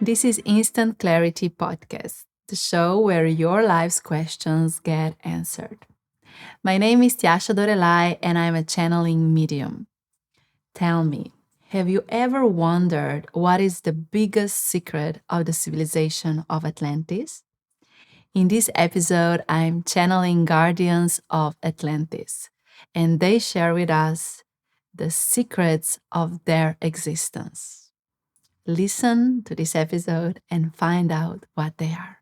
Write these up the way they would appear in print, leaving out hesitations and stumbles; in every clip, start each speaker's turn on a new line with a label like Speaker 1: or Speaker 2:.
Speaker 1: This is Instant Clarity Podcast, the show where your life's questions get answered. My name is Tjaša Dorelay and I'm a channeling medium. Tell me, have you ever wondered what is the biggest secret of the civilization of Atlantis? In this episode, I'm channeling Guardians of Atlantis, and they share with us the secrets of their existence. Listen to this episode and find out what they are.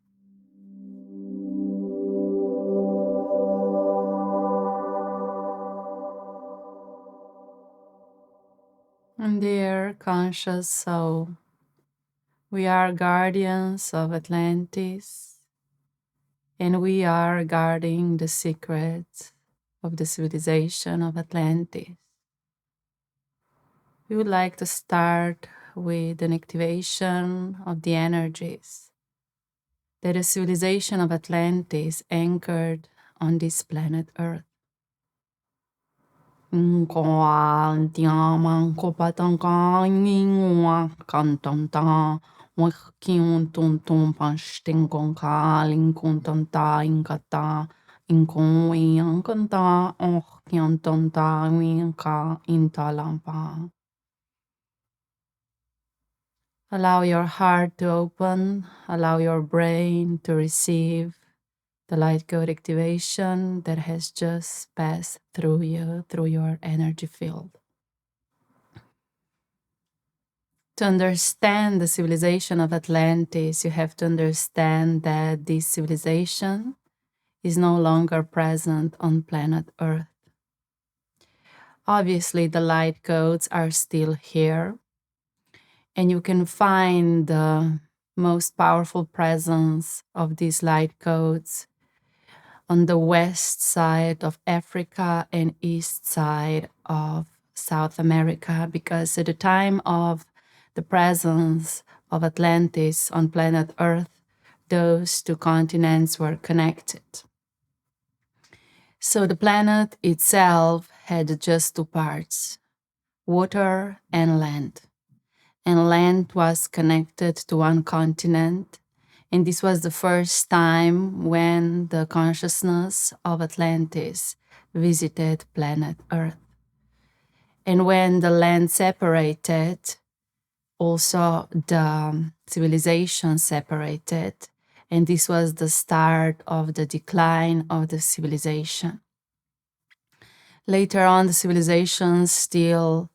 Speaker 1: And dear conscious soul, we are guardians of Atlantis, and we are guarding the secrets of the civilization of Atlantis. We would like to start with an activation of the energies that the civilization of Atlantis anchored on this planet Earth. Allow your heart to open, allow your brain to receive the light code activation that has just passed through you, through your energy field. To understand the civilization of Atlantis, you have to understand that this civilization is no longer present on planet Earth. Obviously, the light codes are still here, and you can find the most powerful presence of these light codes on the west side of Africa and east side of South America, because at the time of the presence of Atlantis on planet Earth, those two continents were connected. So the planet itself had just two parts, water and land. And land was connected to one continent. And this was the first time when the consciousness of Atlantis visited planet Earth. And when the land separated, also the civilization separated. And this was the start of the decline of the civilization. Later on, the civilization still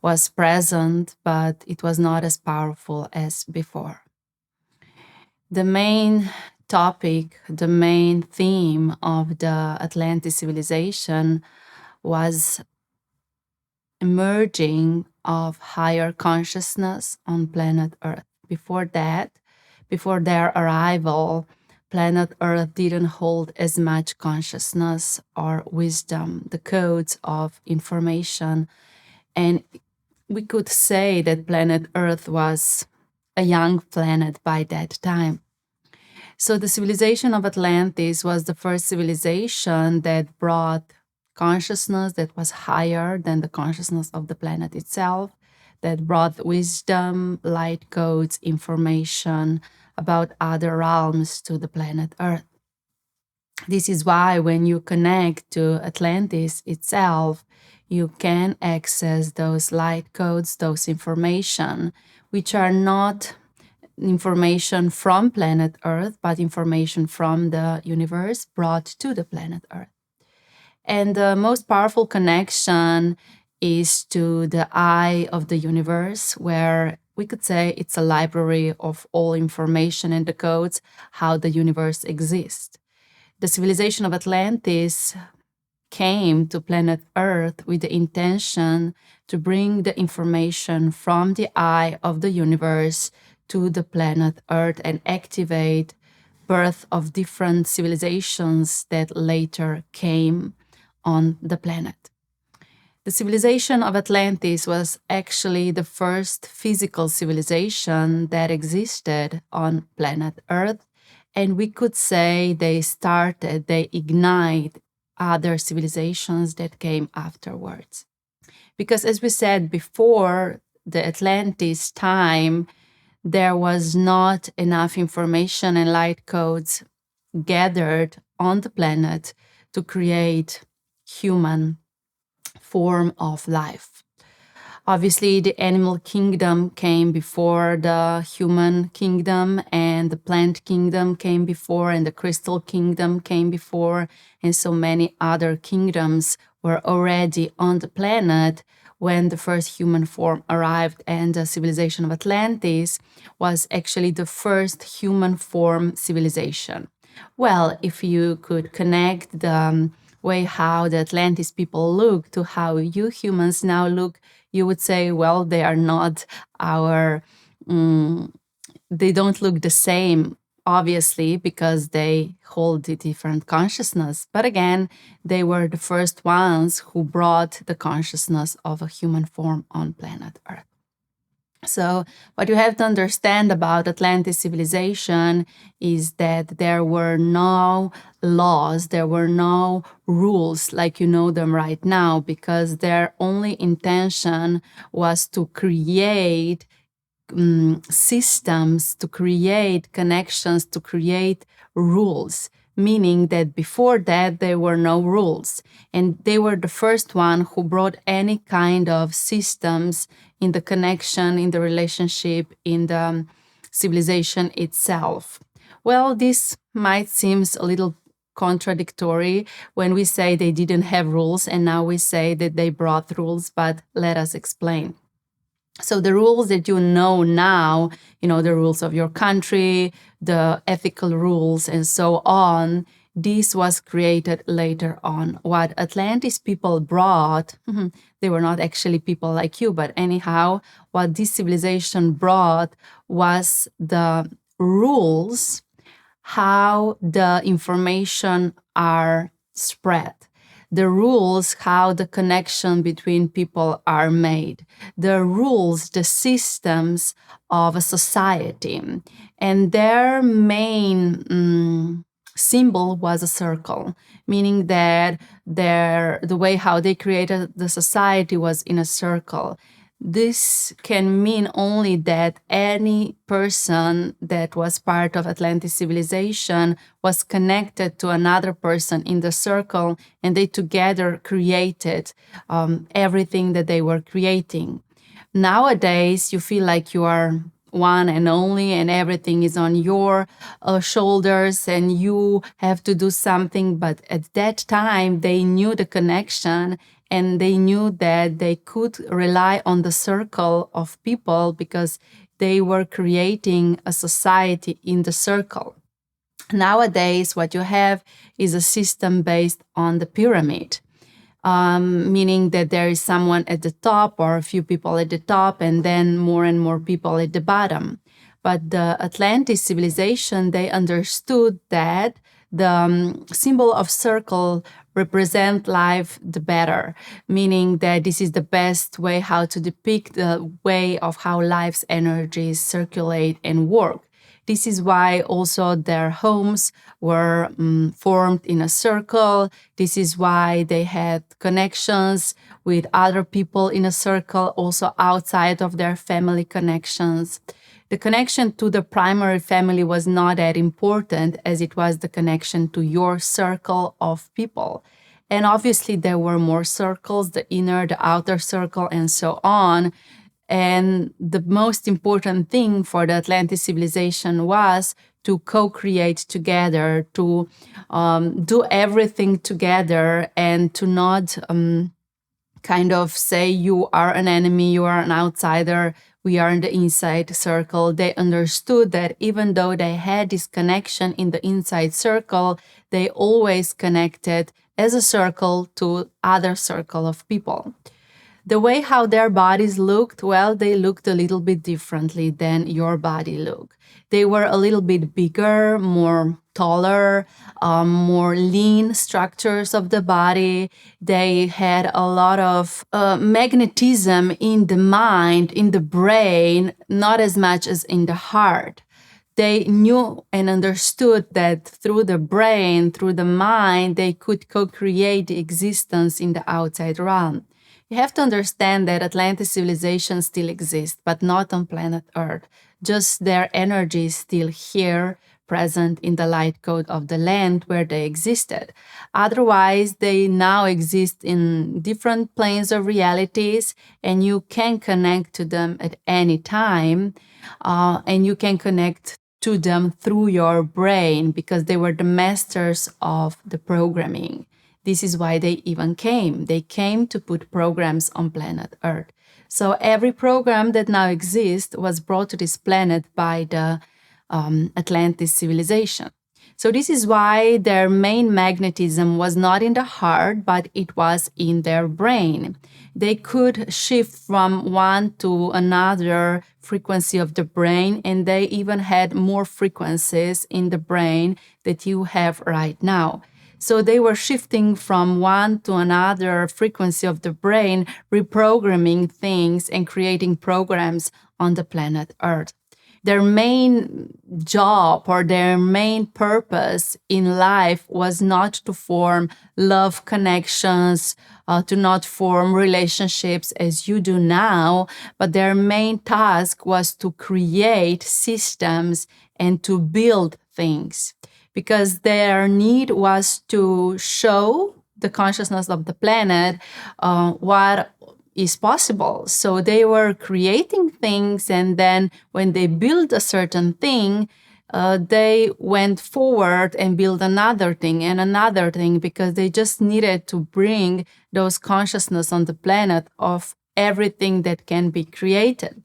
Speaker 1: was present, but it was not as powerful as before. The main topic, the main theme of the Atlantis civilization was emerging of higher consciousness on planet Earth. Before that, before their arrival, planet Earth didn't hold as much consciousness or wisdom, the codes of information. And we could say that planet Earth was a young planet by that time. So the civilization of Atlantis was the first civilization that brought consciousness that was higher than the consciousness of the planet itself, that brought wisdom, light codes, information about other realms to the planet Earth. This is why when you connect to Atlantis itself, you can access those light codes, those information, which are not information from planet Earth, but information from the universe brought to the planet Earth. And the most powerful connection is to the eye of the universe, where we could say it's a library of all information and the codes, how the universe exists. The civilization of Atlantis came to planet Earth with the intention to bring the information from the eye of the universe to the planet Earth and activate birth of different civilizations that later came on the planet. The civilization of Atlantis was actually the first physical civilization that existed on planet Earth, and we could say they ignite other civilizations that came afterwards. Because as we said before, the Atlantis time, there was not enough information and light codes gathered on the planet to create human form of life. Obviously, the animal kingdom came before the human kingdom, and the plant kingdom came before, and the crystal kingdom came before, and so many other kingdoms were already on the planet when the first human form arrived, and the civilization of Atlantis was actually the first human form civilization. Well, if you could connect the way how the Atlantis people look to how you humans now look, you would say, well, they are not our, they don't look the same, obviously, because they hold a different consciousness. But again, they were the first ones who brought the consciousness of a human form on planet Earth. So what you have to understand about Atlantis civilization is that there were no laws, there were no rules like you know them right now, because their only intention was to create systems, to create connections, to create rules, meaning that before that there were no rules. And they were the first one who brought any kind of systems in the connection, in the relationship, in the civilization itself. Well, this might seem a little contradictory when we say they didn't have rules and now we say that they brought rules, but let us explain. So the rules that you know now, the rules of your country, the ethical rules, and so on, this was created later on. What Atlantis people brought, they were not actually people like you, but anyhow, what this civilization brought was the rules, how the information are spread. The rules, how the connection between people are made, the rules, the systems of a society. And their main symbol was a circle, meaning that the way how they created the society was in a circle. This can mean only that any person that was part of Atlantis civilization was connected to another person in the circle, and they together created everything that they were creating. Nowadays, you feel like you are one and only, and everything is on your shoulders, and you have to do something. But at that time, they knew the connection, and they knew that they could rely on the circle of people because they were creating a society in the circle. Nowadays, what you have is a system based on the pyramid, meaning that there is someone at the top or a few people at the top and then more and more people at the bottom. But the Atlantis civilization, they understood that the symbol of circle represent life the better, meaning that this is the best way how to depict the way of how life's energies circulate and work. This is why also their homes were formed in a circle. This is why they had connections with other people in a circle, also outside of their family connections. The connection to the primary family was not that important as it was the connection to your circle of people. And obviously there were more circles, the inner, the outer circle, and so on. And the most important thing for the Atlantis civilization was to co-create together, to do everything together, and to not kind of say you are an enemy, you are an outsider, we are in the inside circle. They understood that even though they had this connection in the inside circle, they always connected as a circle to other circle of people. The way how their bodies looked, well, they looked a little bit differently than your body looked. They were a little bit bigger, more taller, more lean structures of the body. They had a lot of magnetism in the mind, in the brain, not as much as in the heart. They knew and understood that through the brain, through the mind, they could co-create the existence in the outside realm. You have to understand that Atlantis civilization still exists, but not on planet Earth. Just their energy is still here, present in the light code of the land where they existed. Otherwise, they now exist in different planes of realities, and you can connect to them at any time, and you can connect to them through your brain because they were the masters of the programming. This is why they even came. They came to put programs on planet Earth. So every program that now exists was brought to this planet by the Atlantis civilization. So this is why their main magnetism was not in the heart, but it was in their brain. They could shift from one to another frequency of the brain, and they even had more frequencies in the brain that you have right now. So they were shifting from one to another frequency of the brain, reprogramming things and creating programs on the planet Earth. Their main job or their main purpose in life was not to form love connections, to not form relationships as you do now, but their main task was to create systems and to build things, because their need was to show the consciousness of the planet what is possible. So they were creating things, and then when they built a certain thing, they went forward and built another thing and another thing, because they just needed to bring those consciousness on the planet of everything that can be created.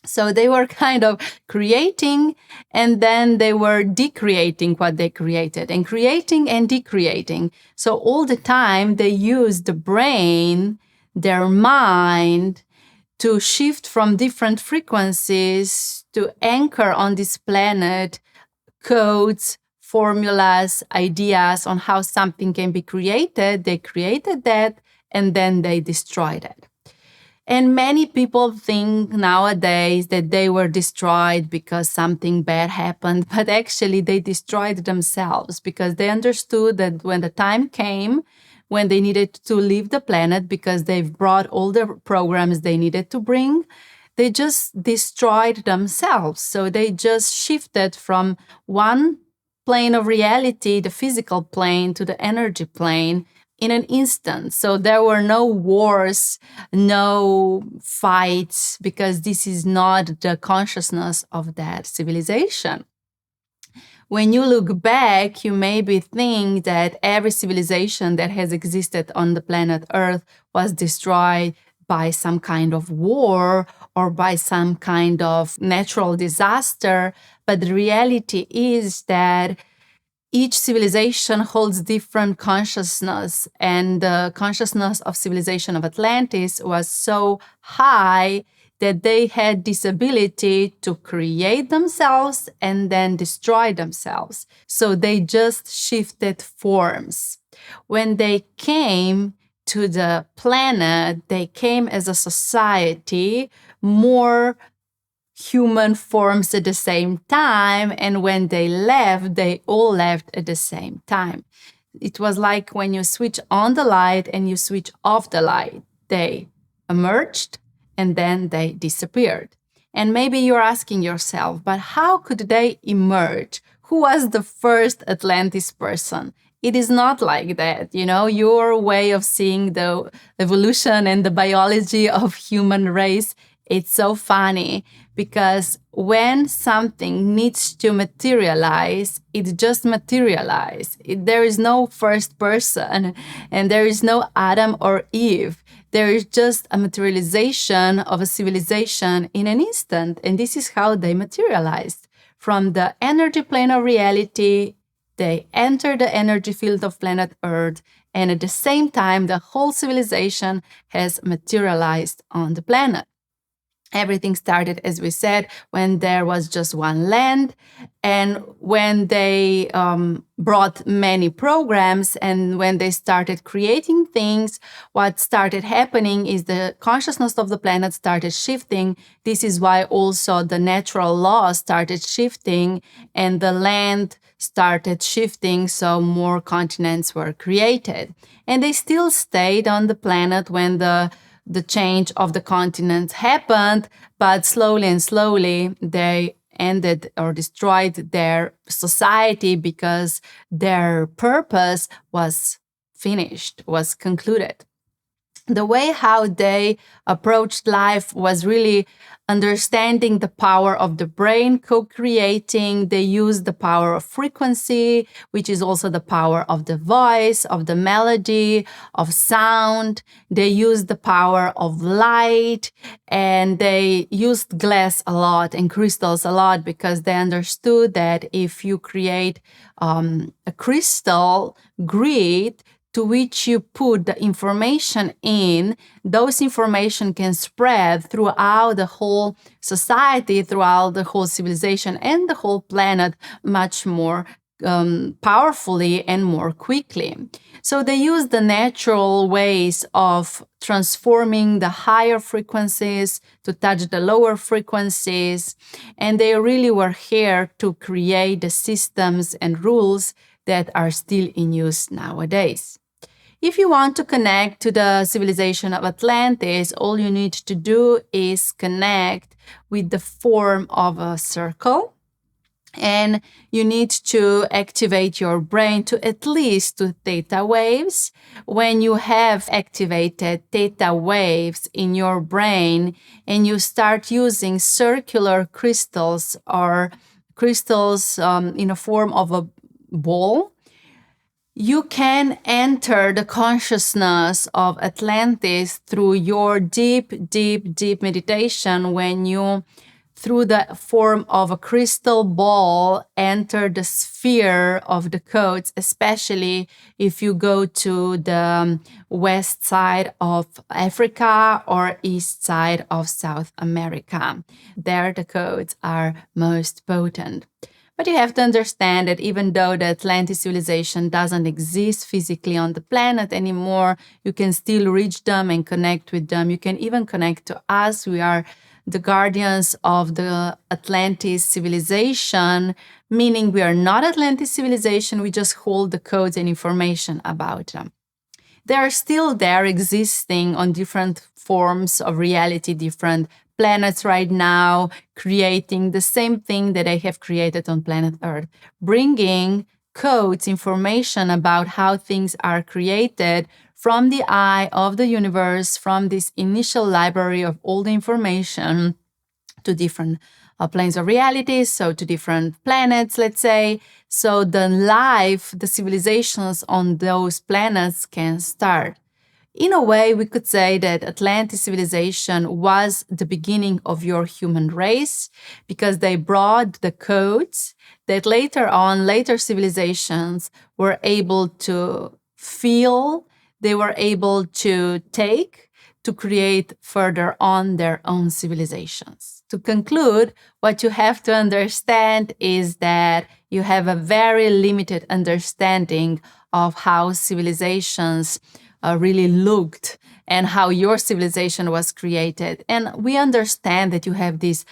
Speaker 1: So they were kind of creating, and then they were decreating what they created, and creating and decreating. So all the time they used the brain, their mind, to shift from different frequencies to anchor on this planet codes, formulas, ideas on how something can be created. They created that, and then they destroyed it. And many people think nowadays that they were destroyed because something bad happened, but actually they destroyed themselves because they understood that when the time came, when they needed to leave the planet because they've brought all the programs they needed to bring, they just destroyed themselves. So they just shifted from one plane of reality, the physical plane, to the energy plane in an instant. So there were no wars, no fights, because this is not the consciousness of that civilization. When you look back, you maybe think that every civilization that has existed on the planet Earth was destroyed by some kind of war or by some kind of natural disaster. But the reality is that each civilization holds different consciousness, and the consciousness of civilization of Atlantis was so high that they had this ability to create themselves and then destroy themselves. So they just shifted forms. When they came to the planet, they came as a society, more human forms at the same time, and when they left, they all left at the same time. It was like when you switch on the light and you switch off the light. They emerged and then they disappeared. And maybe you're asking yourself, but how could they emerge? Who was the first Atlantis person? It is not like that. Your way of seeing the evolution and the biology of human race, it's so funny, because when something needs to materialize, it just materializes. There is no first person, and there is no Adam or Eve. There is just a materialization of a civilization in an instant, and this is how they materialized. From the energy plane of reality, they enter the energy field of planet Earth, and at the same time, the whole civilization has materialized on the planet. Everything started, as we said, when there was just one land, and when they brought many programs, and when they started creating things, what started happening is the consciousness of the planet started shifting. This is why also the natural laws started shifting, and the land started shifting, so more continents were created. And they still stayed on the planet when the the change of the continents happened, but slowly and slowly they ended or destroyed their society because their purpose was finished, was concluded. The way how they approached life was really understanding the power of the brain, co-creating. They used the power of frequency, which is also the power of the voice, of the melody, of sound. They used the power of light, and they used glass a lot and crystals a lot because they understood that if you create a crystal grid to which you put the information in, those information can spread throughout the whole society, throughout the whole civilization and the whole planet much more powerfully and more quickly. So they use the natural ways of transforming the higher frequencies to touch the lower frequencies, and they really were here to create the systems and rules that are still in use nowadays. If you want to connect to the civilization of Atlantis, all you need to do is connect with the form of a circle. And you need to activate your brain to at least to theta waves. When you have activated theta waves in your brain and you start using circular crystals or crystals in a form of a ball, you can enter the consciousness of Atlantis through your deep, deep, deep meditation when you, through the form of a crystal ball, enter the sphere of the codes, especially if you go to the west side of Africa or east side of South America. There the codes are most potent. But you have to understand that even though the Atlantis civilization doesn't exist physically on the planet anymore, you can still reach them and connect with them. You can even connect to us. We are the guardians of the Atlantis civilization, meaning we are not Atlantis civilization, we just hold the codes and information about them. They are still there existing on different forms of reality, different planets right now, creating the same thing that they have created on planet Earth, bringing codes, information about how things are created from the eye of the universe, from this initial library of all the information to different planes of reality, so to different planets, let's say. So the life, the civilizations on those planets can start. In a way, we could say that Atlantis civilization was the beginning of your human race because they brought the codes that later on, later civilizations were able to feel, they were able to take to create further on their own civilizations. To conclude, what you have to understand is that you have a very limited understanding of how civilizations really looked and how your civilization was created. And we understand that you have these,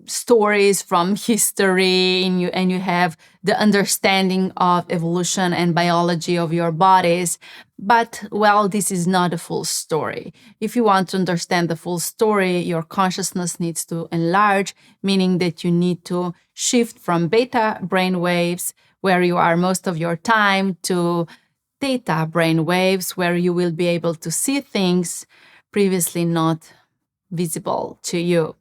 Speaker 1: stories from history and you have the understanding of evolution and biology of your bodies. But, well, this is not a full story. If you want to understand the full story, your consciousness needs to enlarge, meaning that you need to shift from beta brain waves, where you are most of your time, to theta brain waves, where you will be able to see things previously not visible to you.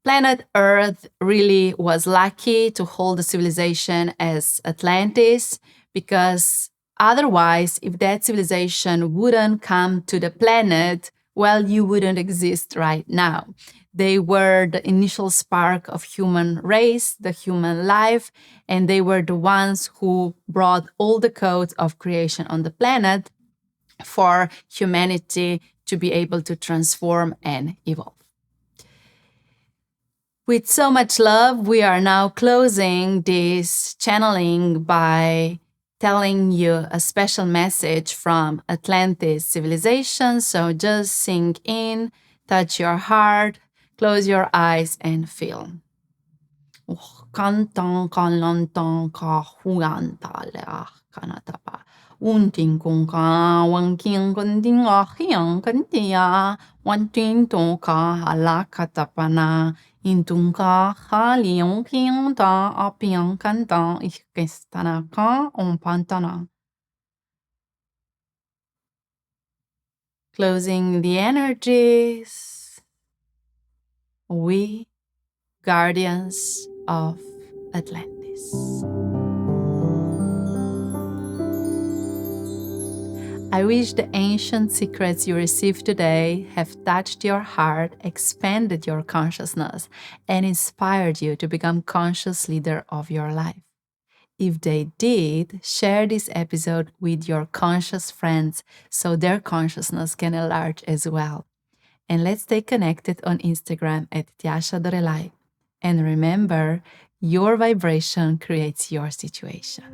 Speaker 1: Planet Earth really was lucky to hold a civilization as Atlantis, because otherwise, if that civilization wouldn't come to the planet, well, you wouldn't exist right now. They were the initial spark of human race, the human life, and they were the ones who brought all the codes of creation on the planet for humanity to be able to transform and evolve. With so much love, we are now closing this channeling by telling you a special message from Atlantis civilization. So just sink in, touch your heart, close your eyes and feel. Un ting kung ka, wan king kun ding a hiang kan dia, wan ting tong ka hala katapana, intung ka ha liang king da a piang kan da ikestana ka on pantana. Closing the energies, we, Guardians of Atlantis. I wish the ancient secrets you received today have touched your heart, expanded your consciousness, and inspired you to become conscious leader of your life. If they did, share this episode with your conscious friends so their consciousness can enlarge as well. And let's stay connected on Instagram at Tjaša Dorelay. And remember, your vibration creates your situation.